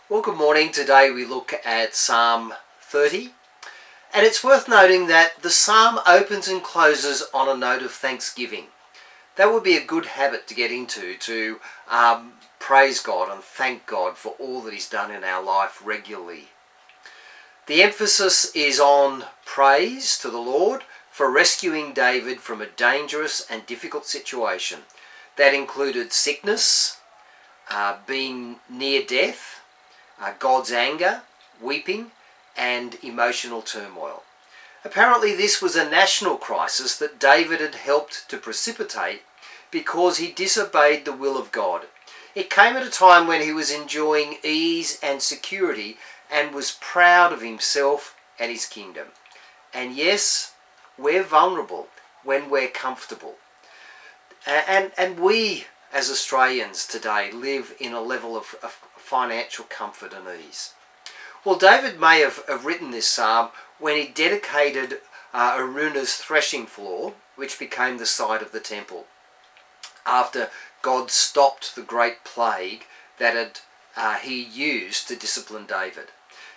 Well, good morning. Today we look at Psalm 30, and it's worth noting that the psalm opens and closes on a note of thanksgiving. That would be a good habit to get into, to praise God and thank God for all that He's done in our life regularly. The emphasis is on praise to the Lord for rescuing David from a dangerous and difficult situation. That included sickness, being near death, God's anger, weeping, and emotional turmoil. Apparently this was a national crisis that David had helped to precipitate because he disobeyed the will of God. It came at a time when he was enjoying ease and security and was proud of himself and his kingdom. And yes, we're vulnerable when we're comfortable. And we as Australians today live in a level of financial comfort and ease. Well, David may have written this psalm when he dedicated Araunah's threshing floor, which became the site of the temple, after God stopped the great plague that he used to discipline David.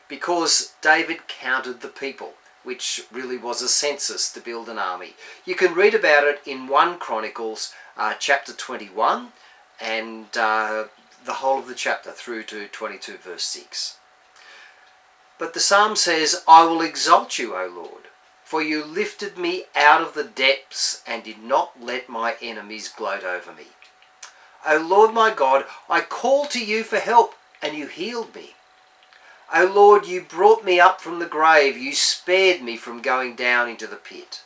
Because David counted the people, which really was a census to build an army. You can read about it in 1 Chronicles chapter 21 and the whole of the chapter through to 22 verse 6. But the psalm says, "I will exalt you, O Lord, for you lifted me out of the depths and did not let my enemies gloat over me. O Lord my God, I called to you for help and you healed me. O Lord, you brought me up from the grave, you spared me from going down into the pit.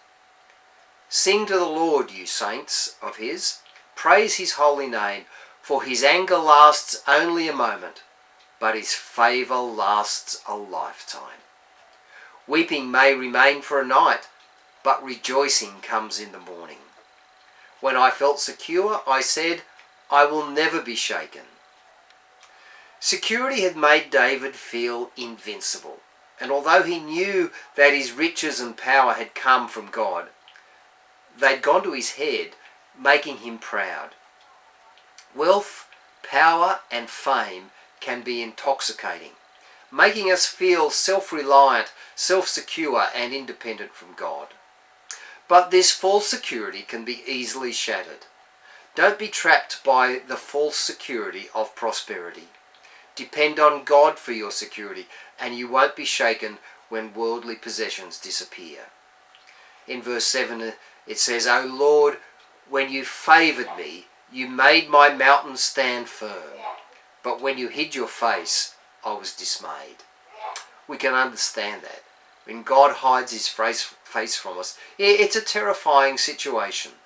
Sing to the Lord, you saints of his, praise his holy name, for his anger lasts only a moment, but his favour lasts a lifetime. Weeping may remain for a night, but rejoicing comes in the morning. When I felt secure, I said, I will never be shaken." Security had made David feel invincible, and although he knew that his riches and power had come from God, they'd gone to his head, making him proud. Wealth, power and fame can be intoxicating, making us feel self-reliant, self-secure and independent from God. But this false security can be easily shattered. Don't be trapped by the false security of prosperity. Depend on God for your security, and you won't be shaken when worldly possessions disappear. In verse 7 it says, "O Lord, when you favoured me, you made my mountain stand firm. But when you hid your face, I was dismayed." We can understand that. When God hides his face from us, it's a terrifying situation.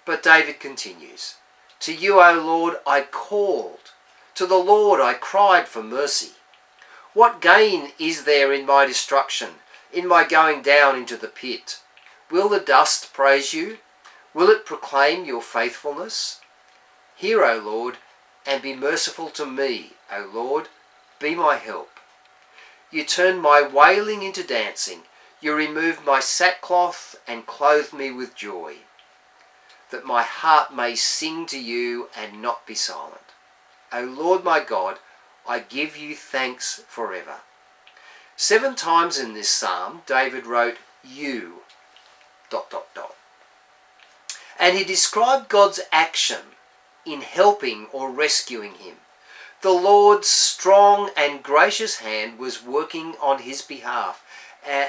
But David continues, "To you, O Lord, I called. To the Lord I cried for mercy. What gain is there in my destruction, in my going down into the pit? Will the dust praise you? Will it proclaim your faithfulness? Hear, O Lord, and be merciful to me, O Lord, be my help. You turned my wailing into dancing. You removed my sackcloth and clothed me with joy, that my heart may sing to you and not be silent. O Lord my God, I give you thanks forever." 7 times in this psalm, David wrote, "you," ... And he described God's action in helping or rescuing him. The Lord's strong and gracious hand was working on his behalf.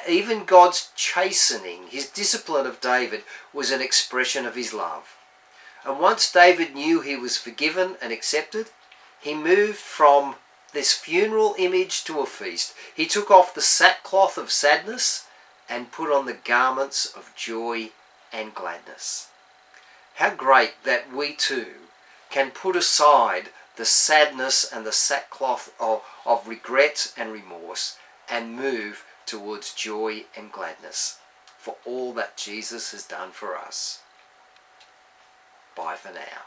Even God's chastening, his discipline of David, was an expression of his love. And once David knew he was forgiven and accepted, he moved from this funeral image to a feast. He took off the sackcloth of sadness and put on the garments of joy and gladness. How great that we too can put aside the sadness and the sackcloth of regret and remorse and move towards joy and gladness for all that Jesus has done for us. Bye for now.